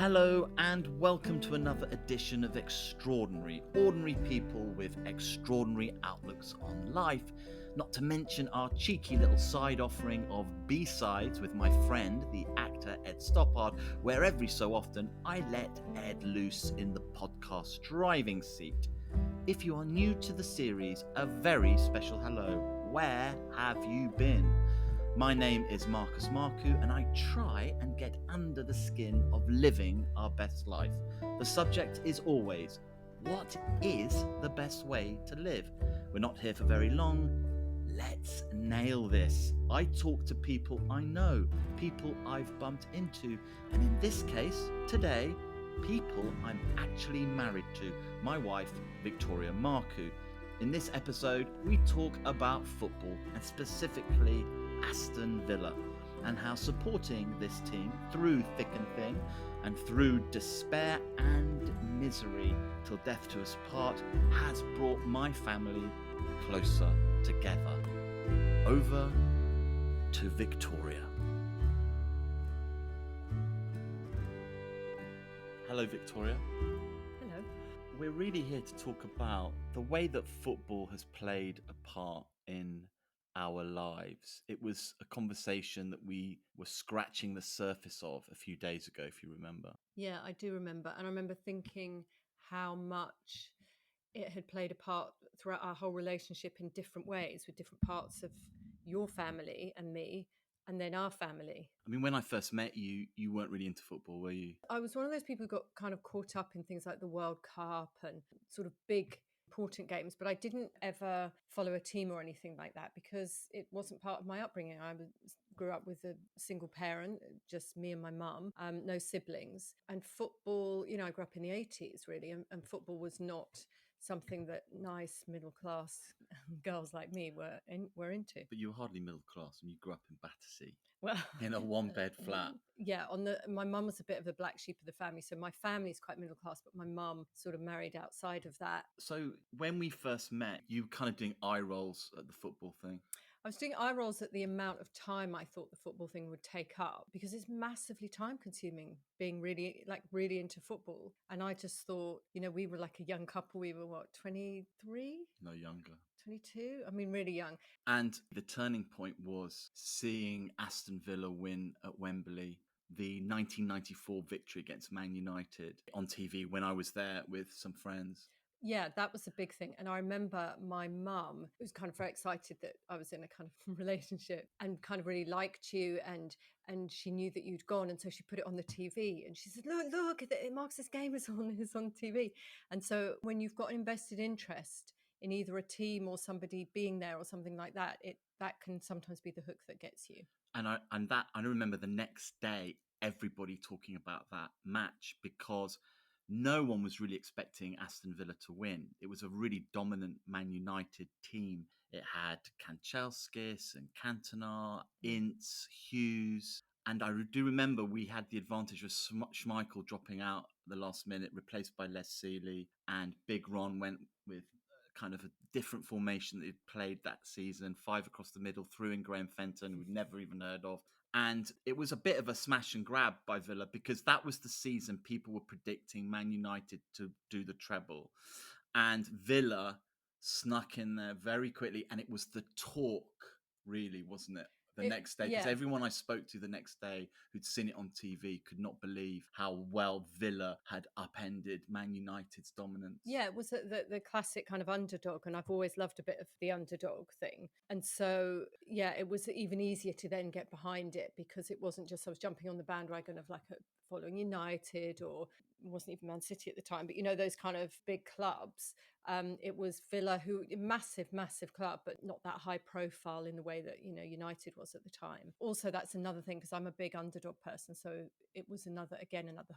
Hello and welcome to another edition of Extraordinary, ordinary people with extraordinary outlooks on life, not to mention our cheeky little side offering of B-sides with my friend, the actor Ed Stoppard, where every so often I let Ed loose in the podcast driving seat. If you are new to the series, a very special hello. Where have you been? My name is Marcus Markou, and I try and get under the skin of living our best life. The subject is always, what is the best way to live? We're not here for very long. Let's nail this. I talk to people I know, people I've bumped into, and in this case, today, people I'm actually married to, my wife, Victoria Markou. In this episode, we talk about football, and specifically Aston Villa, and how supporting this team through thick and thin and through despair and misery till death to us part has brought my family closer together. Over to Victoria. Hello, Victoria. Hello. We're really here to talk about the way that football has played a part in our lives. It was a conversation that we were scratching the surface of a few days ago, if you remember. Yeah, I do remember. And I remember thinking how much it had played a part throughout our whole relationship in different ways with different parts of your family and me, and then our family. I mean, when I first met you, you weren't really into football, were you? I was one of those people who got kind of caught up in things like the World Cup and sort of big important games, but I didn't ever follow a team or anything like that because it wasn't part of my upbringing. Grew up with a single parent, just me and my mum, no siblings. And football, I grew up in the 80s really, and football was not something that nice middle class girls like me were into. But you were hardly middle class and you grew up in Battersea. Well, in a one-bed flat. Yeah, my mum was a bit of the black sheep of the family, so my family's quite middle class, but my mum sort of married outside of that. So when we first met, you were kind of doing eye rolls at the football thing. I was doing eye rolls at the amount of time I thought the football thing would take up because it's massively time consuming being really into football. And I just thought, we were like a young couple. We were 23? No, younger. 22? I mean, really young. And the turning point was seeing Aston Villa win at Wembley, the 1994 victory against Man United on TV when I was there with some friends. Yeah, that was a big thing. And I remember my mum was kind of very excited that I was in a kind of relationship and kind of really liked you. And she knew that you'd gone. And so she put it on the TV and she said, look, Marcus's game is on TV. And so when you've got an invested interest in either a team or somebody being there or something like that, that can sometimes be the hook that gets you. And I remember the next day, everybody talking about that match because no one was really expecting Aston Villa to win. It was a really dominant Man United team. It had Kanchelskis and Cantona, Ince, Hughes. And I do remember we had the advantage of Schmeichel dropping out at the last minute, replaced by Les Sealey. And Big Ron went with kind of a different formation that he'd played that season, 5 across the middle, threw in Graham Fenton, we'd never even heard of. And it was a bit of a smash and grab by Villa because that was the season people were predicting Man United to do the treble. And Villa snuck in there very quickly. And it was the talk, really, wasn't it? Next day, because everyone I spoke to the next day who'd seen it on TV could not believe how well Villa had upended Man United's dominance. Yeah, it was the classic kind of underdog, and I've always loved a bit of the underdog thing. And so, yeah, it was even easier to then get behind it because it wasn't just I was jumping on the bandwagon of like following United, or it wasn't even Man City at the time, but those kind of big clubs. It was Villa, who massive club, but not that high profile in the way that United was at the time. Also, that's another thing because I'm a big underdog person, so it was another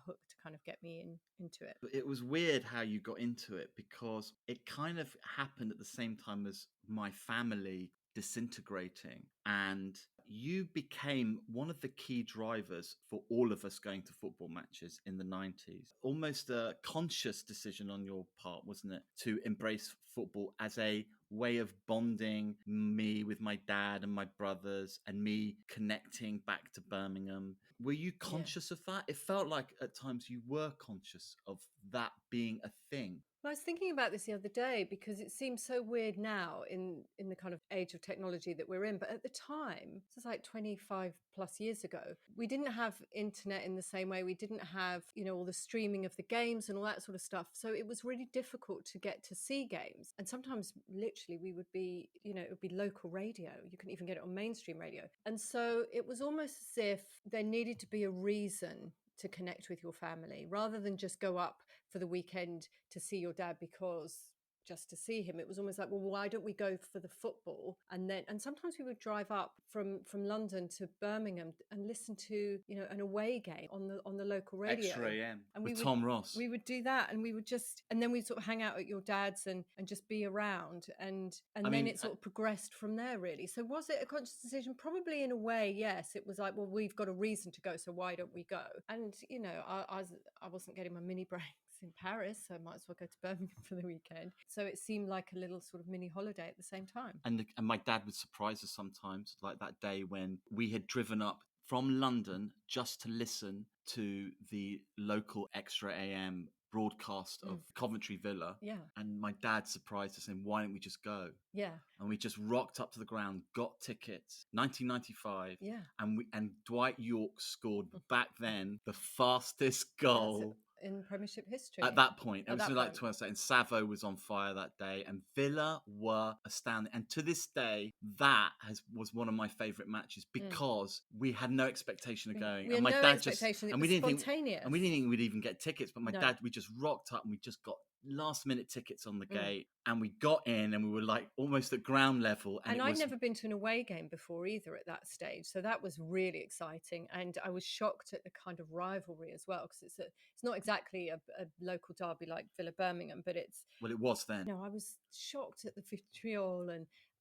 hook to kind of get me into it. It was weird how you got into it because it kind of happened at the same time as my family disintegrating, and you became one of the key drivers for all of us going to football matches in the 90s. Almost a conscious decision on your part, wasn't it, to embrace football as a way of bonding me with my dad and my brothers and me connecting back to Birmingham. Were you conscious of that? It felt like at times you were conscious of that being a thing. I was thinking about this the other day because it seems so weird now in the kind of age of technology that we're in. But at the time, this is like 25 plus years ago, we didn't have internet in the same way. We didn't have, all the streaming of the games and all that sort of stuff. So it was really difficult to get to see games. And sometimes literally we would be, it would be local radio. You couldn't even get it on mainstream radio. And so it was almost as if there needed to be a reason to connect with your family rather than just go up for the weekend to see your dad because just to see him. It was almost like, well, why don't we go for the football? And sometimes we would drive up from London to Birmingham and listen to, an away game on the local radio. Extra AM and with Tom Ross. We would do that, and we would and then we'd sort of hang out at your dad's and just be around, and then it sort of progressed from there, really. So was it a conscious decision? Probably in a way, yes. It was like, well, we've got a reason to go, so why don't we go? And I wasn't getting my mini breaks in Paris, so I might as well go to Birmingham for the weekend. So it seemed like a little sort of mini holiday at the same time. And my dad would surprise us sometimes, like that day when we had driven up from London just to listen to the local Extra AM broadcast of Coventry Villa. Yeah. And my dad surprised us saying, why don't we just go? Yeah. And we just rocked up to the ground, got tickets, 1995. Yeah. And Dwight York scored back then the fastest goal in Premiership history. At that point. It was like 12 seconds. Savo was on fire that day and Villa were astounding. And to this day, that was one of my favourite matches because we had no expectation of going. We had no expectation. It was spontaneous. And we didn't think we'd even get tickets. But my dad, we just rocked up and we just got last minute tickets on the gate and we got in and we were like almost at ground level. And I'd never been to an away game before either at that stage. So that was really exciting. And I was shocked at the kind of rivalry as well, because it's not exactly a local derby like Villa Birmingham, but it's... Well, it was then. I was shocked at the vitriol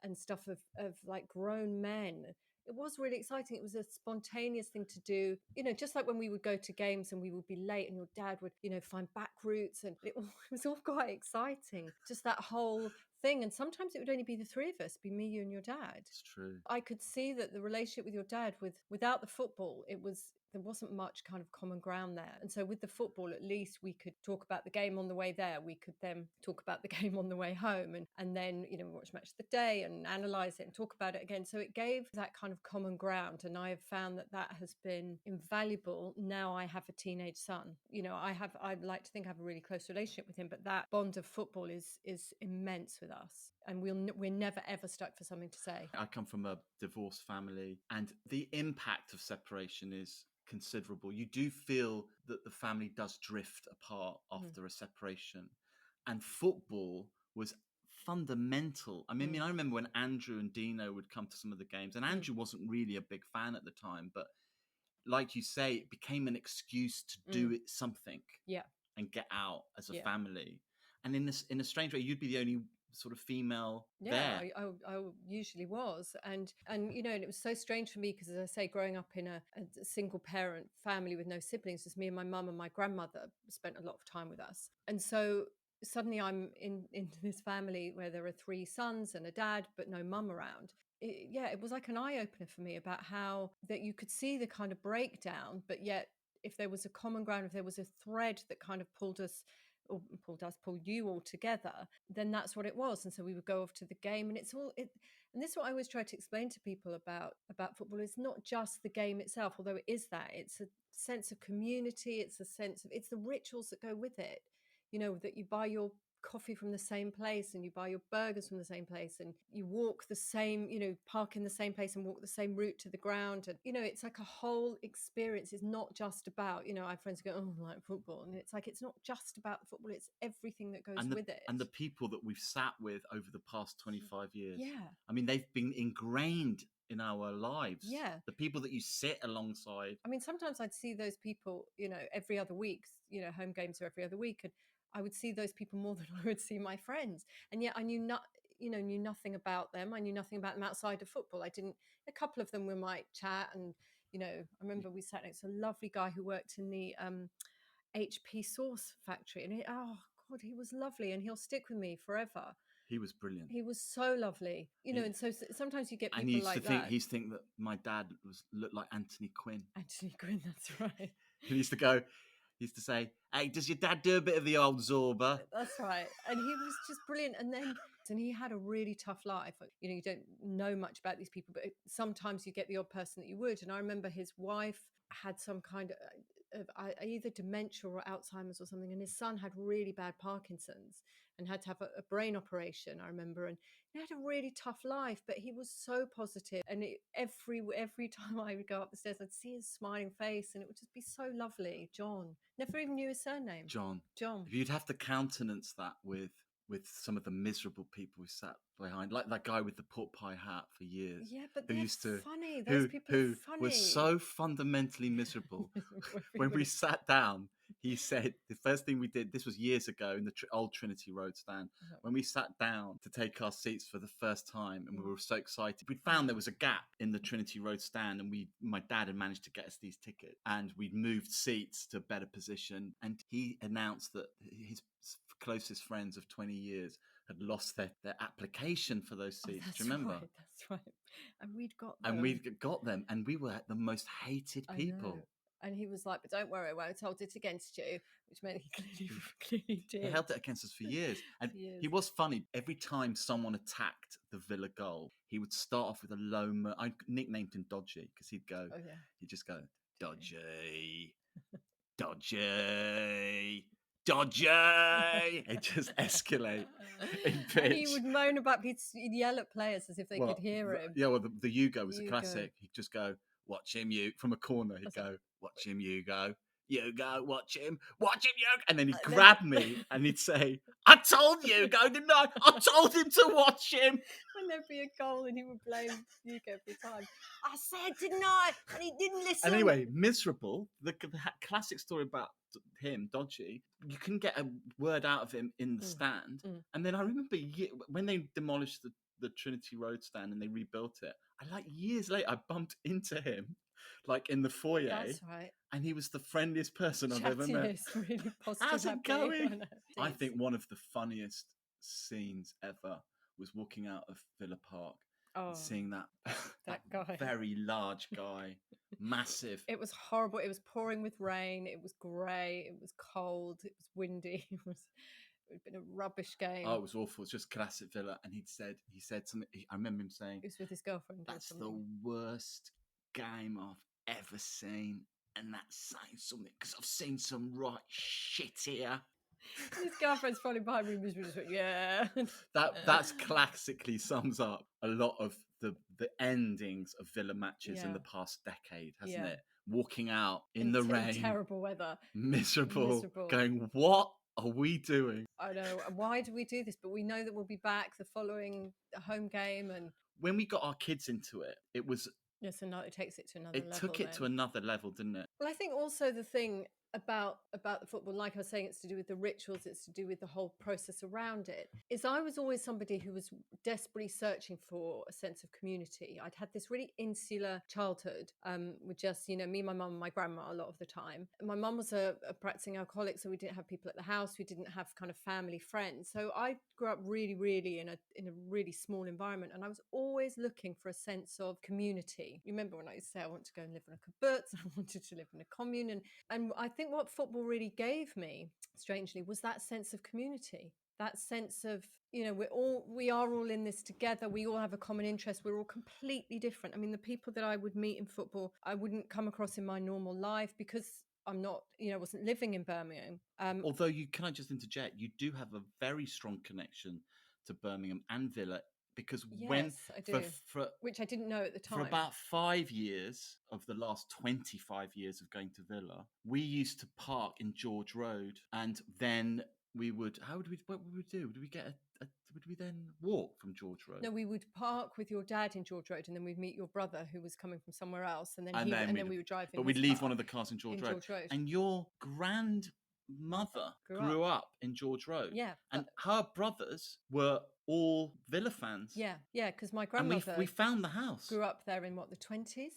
and stuff of like grown men. It was really exciting. It was a spontaneous thing to do, just like when we would go to games and we would be late and your dad would, find back routes, and it was all quite exciting. Just that whole thing. And sometimes it would only be the three of us, be me, you and your dad. It's true. I could see that the relationship with your dad, without the football, there wasn't much kind of common ground there. And so with the football, at least we could talk about the game on the way there. We could then talk about the game on the way home and then, watch match of the day and analyse it and talk about it again. So it gave that kind of common ground. And I have found that has been invaluable. Now I have a teenage son. I'd like to think I have a really close relationship with him, but that bond of football is immense with us. And we're never, ever stuck for something to say. I come from a divorced family and the impact of separation is considerable. You do feel that the family does drift apart after a separation, and football was fundamental. I mean, I remember when Andrew and Dino would come to some of the games, and Andrew wasn't really a big fan at the time, but like you say, it became an excuse to do something and get out as a family. And in a strange way, you'd be the only sort of female there. I usually was, and it was so strange for me because, as I say, growing up in a single parent family with no siblings, just me and my mum and my grandmother spent a lot of time with us, and so suddenly I'm into this family where there are three sons and a dad but no mum around. It was like an eye-opener for me about how that you could see the kind of breakdown, but yet if there was a common ground, if there was a thread that kind of pulled you all together, then that's what it was. And so we would go off to the game, and and this is what I always try to explain to people about football. It's not just the game itself, although it is that. It's a sense of community, it's the rituals that go with it, that you buy your coffee from the same place and you buy your burgers from the same place and you walk the same, park in the same place and walk the same route to the ground. And, it's like a whole experience. It's not just about, I have friends who go, oh, I like football. And it's like, it's not just about the football. It's everything that goes with it. And the people that we've sat with over the past 25 years. Yeah. I mean, they've been ingrained in our lives. Yeah. The people that you sit alongside. I mean, sometimes I'd see those people, every other week, home games are every other week. And I would see those people more than I would see my friends. And yet I knew nothing about them. I knew nothing about them outside of football. A couple of them we might chat. And, I remember we sat next to a lovely guy who worked in the HP sauce factory. And he was lovely and he'll stick with me forever. He was brilliant. He was so lovely, you know. He- And so sometimes you get and he people used to like think that. that my dad looked like Anthony Quinn. Anthony Quinn, that's right. He used to go. He used to say, "Hey, does your dad do a bit of the old Zorba?" That's right. And he was just brilliant. And he had a really tough life. You know, you don't know much about these people, but sometimes you get the odd person that you would. And I remember his wife had some kind of either dementia or Alzheimer's or something. And his son had really bad Parkinson's and had to have a brain operation, I remember. And he had a really tough life, but he was so positive. And every time I would go up the stairs, I'd see his smiling face and it would just be so lovely. John. Never even knew his surname. John. John. You'd have to countenance that with some of the miserable people who sat behind, like that guy with the pork pie hat for years. Yeah, but Who they're used to funny. Those people are who was funny. so fundamentally miserable. When we sat down, he said the first thing we did. This was years ago in the old Trinity Road stand. When we sat down to take our seats for the first time, and we were so excited, we found there was a gap in the Trinity Road stand, and my dad had managed to get us these tickets, and we'd moved seats to a better position. And he announced that his closest friends of 20 years had lost their application for those seats. Do you remember? Right, that's right. And we'd got them. And we got them, and we were the most hated people. I know. And he was like, "But don't worry, I won't hold it against you," which meant he clearly did. He held it against us for years. And he was funny. Every time someone attacked the Villa goal, he would start off with a low... I nicknamed him Dodgy because he'd just go, Dodgy, Dodgy, Dodgy. It just escalate in pitch. And he would moan about, he'd yell at players as if they could hear him. Yeah, well, the Hugo was a classic. He'd just go, "Watch him, you." From a corner, he'd go, "Watch him, Hugo. Hugo, watch him, Hugo." And then he'd grab me and he'd say, "I told Hugo, didn't I? I told him to watch him." When there'd be a goal and he would blame Hugo every time. "I said, didn't I?" And he didn't listen. And anyway, miserable. The classic story about him, Dodgy, you couldn't get a word out of him in the stand. And then I remember when they demolished the Trinity Road stand and they rebuilt it, years later, I bumped into him, like in the foyer. That's right. And he was the friendliest person I've ever met. Really positive. How's it going? I think one of the funniest scenes ever was walking out of Villa Park and seeing that guy, very large guy, massive. It was horrible. It was pouring with rain. It was grey. It was cold. It was windy. It had been a rubbish game. Oh, it was awful. It's just classic Villa. And he said something. I remember him saying, he was with his girlfriend. "That's the worst game I've ever seen." And that's saying something because I've seen some right shit here. His girlfriend's probably behind me. Just went, yeah. That's classically sums up a lot of the endings of Villa matches in the past decade, hasn't it? Walking out in the rain, terrible weather, miserable, going, "What are we doing?" I know. Why do we do this? But we know that we'll be back the following home game. And when we got our kids into it, it was... Yes, and it takes it to another level. It took it to another level, didn't it? Well, I think also the thing about the football, like I was saying, it's to do with the rituals, it's to do with the whole process around it, is I was always somebody who was desperately searching for a sense of community. I'd had this really insular childhood with just, me, my mum and my grandma a lot of the time. My mum was a practicing alcoholic, so we didn't have people at the house. We didn't have kind of family friends. So I grew up really, really in a really small environment, and I was always looking for a sense of community. You remember when I used to say I want to go and live in a kibbutz, I wanted to live in a commune, and I think what football really gave me, strangely, was that sense of community, that sense of, we are all in this together. We all have a common interest. We're all completely different. I mean, the people that I would meet in football, I wouldn't come across in my normal life because I'm not, wasn't living in Birmingham. Although can I just interject? You do have a very strong connection to Birmingham and Villa. Because yes, I do. Which I didn't know at the time. For about 5 years of the last 25 years of going to Villa, we used to park in George Road, and then we would... what would we do? Would we then walk from George Road? No, we would park with your dad in George Road, and then we'd meet your brother who was coming from somewhere else, and then we would drive in. But we'd leave one of the cars in George Road. And your grandmother grew up in George Road. Yeah. And her brothers were all Villa fans. Yeah, because my grandmother... And we found the house. Grew up there in, the 20s?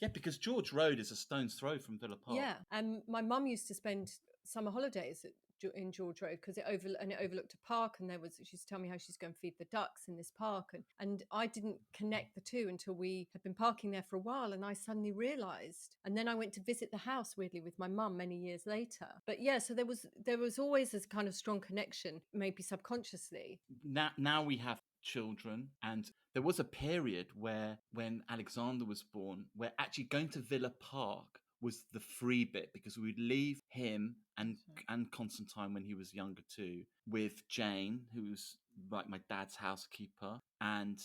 Yeah, because George Road is a stone's throw from Villa Park. Yeah, and my mum used to spend summer holidays at in George Road, because it overlooked a park, and she used to tell me how she's going to feed the ducks in this park, and I didn't connect the two until we had been parking there for a while, and I suddenly realised, and then I went to visit the house weirdly with my mum many years later. But yeah, so there was always this kind of strong connection, maybe subconsciously. Now we have children, and there was a period where when Alexander was born, where actually going to Villa Park was the free bit, because we would leave him and Constantine when he was younger too with Jane, who was like my dad's housekeeper, and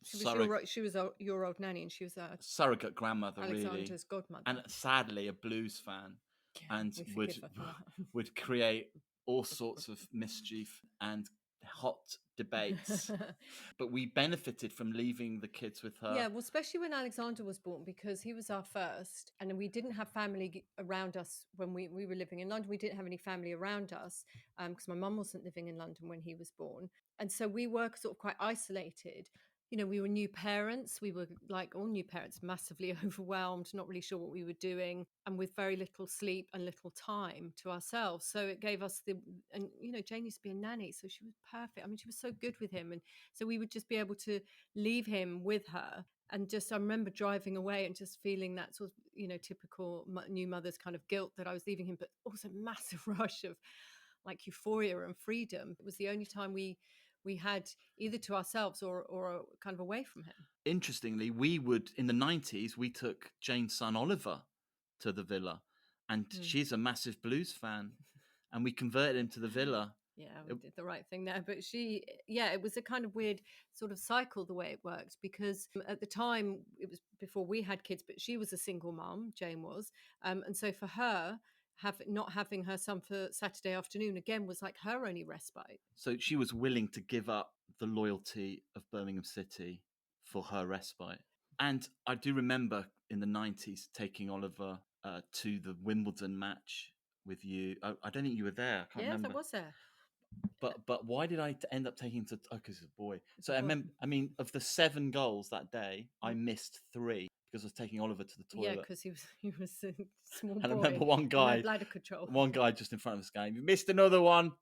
She was your old nanny, and she was surrogate grandmother, Alexander's really, godmother, and sadly a blues fan, yeah, and we forgive her for that. would create all sorts of mischief and hot debates. But we benefited from leaving the kids with her. Yeah, well, especially when Alexander was born, because he was our first, and we didn't have family around us when we were living in London. We didn't have any family around us because my mum wasn't living in London when he was born. And so we were sort of quite isolated. You know, we were new parents. We were, like all new parents, massively overwhelmed, not really sure what we were doing, and with very little sleep and little time to ourselves. So it gave us and you know, Jane used to be a nanny, so she was perfect. I mean, she was so good with him. And so we would just be able to leave him with her. And just, I remember driving away and just feeling that sort of, you know, typical new mother's kind of guilt that I was leaving him, but also massive rush of like euphoria and freedom. It was the only time we had either to ourselves or kind of away from him. Interestingly, we would, in the 90s, we took Jane's son Oliver to the Villa, and she's a massive blues fan, and we converted him to the Villa. Yeah, we did the right thing there. But it was a kind of weird sort of cycle the way it worked, because at the time, it was before we had kids, but she was a single mum, Jane was. And so for her, not having her son for Saturday afternoon again was like her only respite. So she was willing to give up the loyalty of Birmingham City for her respite. And I do remember in the 90s taking Oliver to the Wimbledon match with you. I don't think you were there. I can't remember. Yes, I was there. But why did I end up taking him to? Oh, because he's a boy. So I remember. I mean, of the 7 goals that day, I missed 3 because I was taking Oliver to the toilet. Yeah, because he was a small boy. I remember one guy, no bladder control. One guy just in front of us going, "You missed another one."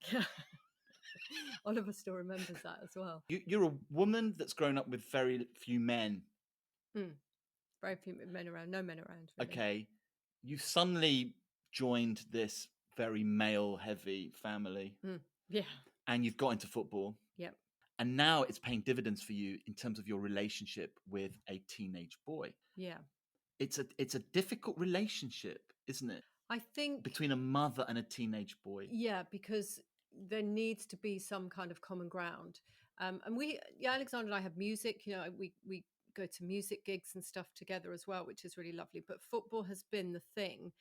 Oliver still remembers that as well. You're a woman that's grown up with very few men. Very few men around. No men around. Really. Okay, you suddenly joined this very male-heavy family. Yeah. And you've got into football. Yep. And now it's paying dividends for you in terms of your relationship with a teenage boy. Yeah. It's a difficult relationship, isn't it? I think between a mother and a teenage boy. Yeah, because there needs to be some kind of common ground. And Alexander and I have music. You know, we go to music gigs and stuff together as well, which is really lovely. But football has been the thing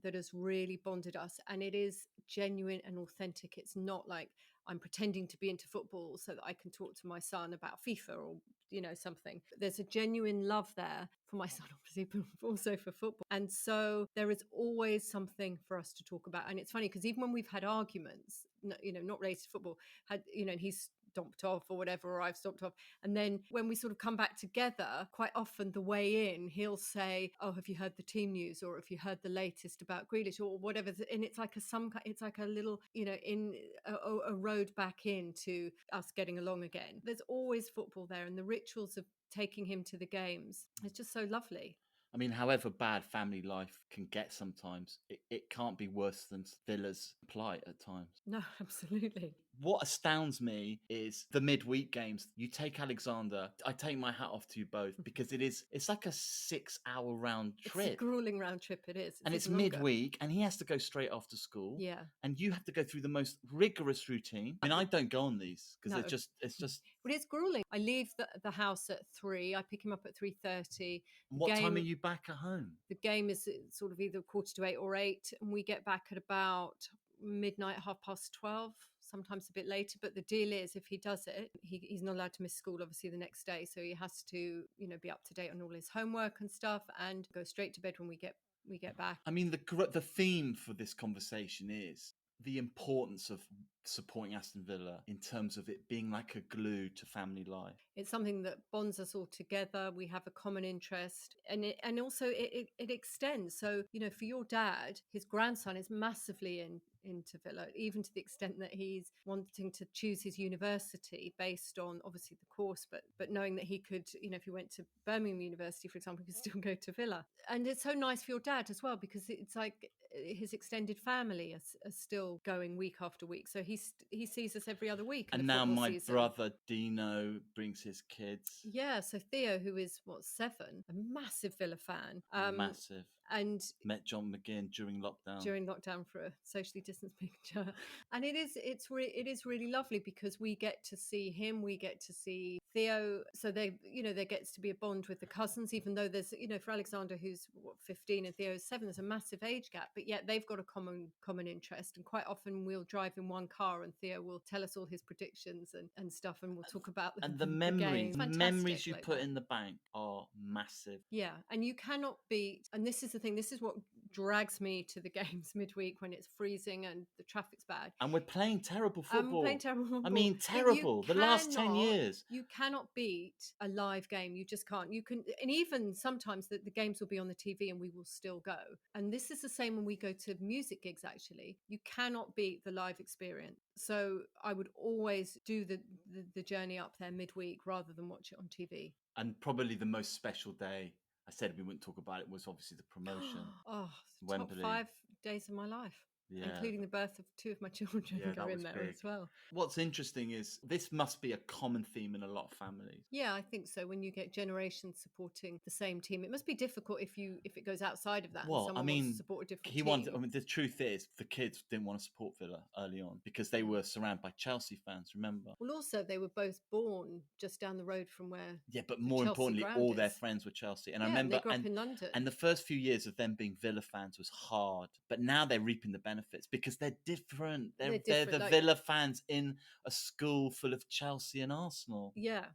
that has really bonded us, and it is genuine and authentic. It's not like I'm pretending to be into football so that I can talk to my son about FIFA or, you know, something. There's a genuine love there for my son, obviously, but also for football. And so there is always something for us to talk about. And it's funny because even when we've had arguments, you know, not related to football, and he's stomped off or whatever, or I've stomped off. And then when we sort of come back together, quite often the way in, he'll say, "Oh, have you heard the team news? Or have you heard the latest about Grealish or whatever?" And it's like a little, you know, in a road back into us getting along again. There's always football there, and the rituals of taking him to the games, it's just so lovely. I mean, however bad family life can get sometimes, it can't be worse than Villa's plight at times. No, absolutely. What astounds me is the midweek games. You take Alexander, I take my hat off to you both, because it's like a 6-hour round trip. It's a grueling round trip, it is. And it's midweek, and he has to go straight after school. Yeah. And you have to go through the most rigorous routine. I mean, I don't go on these because it's just. But it's grueling. I leave the house at 3. I pick him up at 3:30. What time are you back at home? The game is sort of either 7:45 or 8, and we get back at about midnight, 12:30, sometimes a bit later. But the deal is, if he does it, he's not allowed to miss school, obviously, the next day. So he has to, you know, be up to date on all his homework and stuff, and go straight to bed when we get back. I mean, the theme for this conversation is the importance of supporting Aston Villa in terms of it being like a glue to family life. It's something that bonds us all together. We have a common interest, and also it extends. So, you know, for your dad, his grandson is massively into Villa, even to the extent that he's wanting to choose his university based on obviously the course, but knowing that he could, you know, if he went to Birmingham University, for example, he could still go to Villa. And it's so nice for your dad as well, because it's like his extended family are still going week after week. So he sees us every other week. In And the now football my season. brother Dino brings his kids. Yeah, so Theo, who is 7, a massive Villa fan, Massive. and Met John McGinn during lockdown for a socially distanced picture, and it is really lovely because we get to see him, we get to see Theo, so they, you know, there gets to be a bond with the cousins, even though there's, you know, for Alexander, who's 15 and Theo's 7, there's a massive age gap, but yet they've got a common interest, and quite often we'll drive in one car and Theo will tell us all his predictions and stuff, and we'll talk about and the memories you put in the bank are massive. Yeah, and you cannot beat, and this is the thing, this is what drags me to the games midweek when it's freezing and the traffic's bad. And we're playing terrible football. I mean, But terrible. The last 10 years. You cannot beat a live game. You just can't. You can, and even sometimes the games will be on the TV and we will still go. And this is the same when we go to music gigs, actually. You cannot beat the live experience. So I would always do the journey up there midweek rather than watch it on TV. And probably the most special day, I said we wouldn't talk about it, was obviously the promotion. Top 5 days of my life. Yeah. Including the birth of 2 of my children go in there big as well. What's interesting is this must be a common theme in a lot of families. Yeah, I think so. When you get generations supporting the same team, it must be difficult if it goes outside of that. Well, and someone wants to support a different team. The truth is, the kids didn't want to support Villa early on because they were surrounded by Chelsea fans. Remember? Well, also they were both born just down the road from where. Yeah, but more importantly, all their friends were Chelsea, and I remember. And they grew up in London. And the first few years of them being Villa fans was hard, but now they're reaping the benefits because they're different. They're the Villa fans in a school full of Chelsea and Arsenal. Yeah.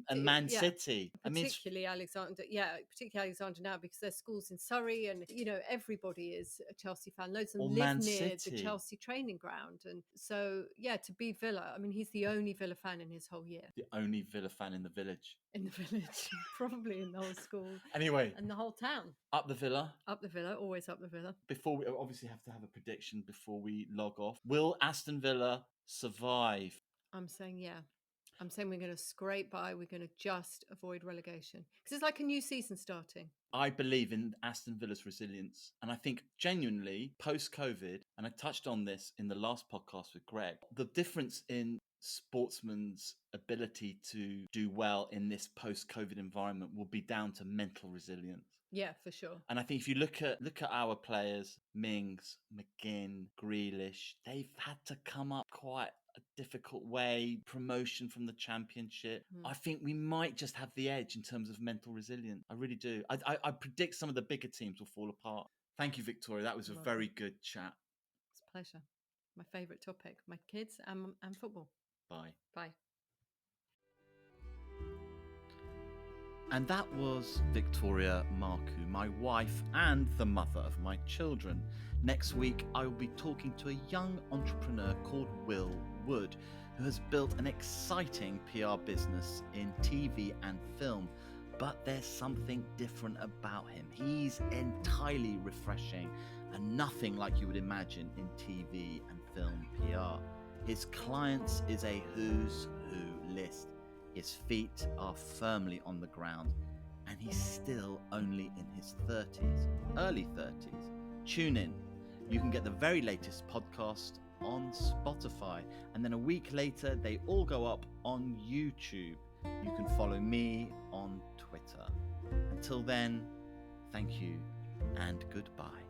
And Man City. Particularly Alexander. Yeah, particularly Alexander now because their school's in Surrey and, you know, everybody is a Chelsea fan. Loads of them live near the Chelsea training ground. And so, yeah, to be Villa, I mean, he's the only Villa fan in his whole year. The only Villa fan in the village. Probably in the whole school. Anyway. And the whole town. Up the Villa, always up the Villa. Before we obviously have to have a prediction before we log off. Will Aston Villa survive? I'm saying yeah. I'm saying we're going to scrape by. We're going to just avoid relegation. Because it's like a new season starting. I believe in Aston Villa's resilience. And I think genuinely, post-COVID, and I touched on this in the last podcast with Greg, the difference in sportsmen's ability to do well in this post-COVID environment will be down to mental resilience. Yeah, for sure. And I think if you look at our players, Mings, McGinn, Grealish, they've had to come up quite a difficult way, promotion from the Championship. I think we might just have the edge in terms of mental resilience. I really do. I predict some of the bigger teams will fall apart. Thank you, Victoria. That was a very good chat. It's a pleasure. My favourite topic, my kids and football. Bye. Bye. And that was Victoria Markou, my wife and the mother of my children. Next week, I will be talking to a young entrepreneur called Will Wood, who has built an exciting PR business in TV and film. But there's something different about him. He's entirely refreshing and nothing like you would imagine in TV and film PR. His clients is a who's who list. His feet are firmly on the ground, and he's still only in his 30s, early 30s. Tune in. You can get the very latest podcast on Spotify, and then a week later, they all go up on YouTube. You can follow me on Twitter. Until then, thank you and goodbye.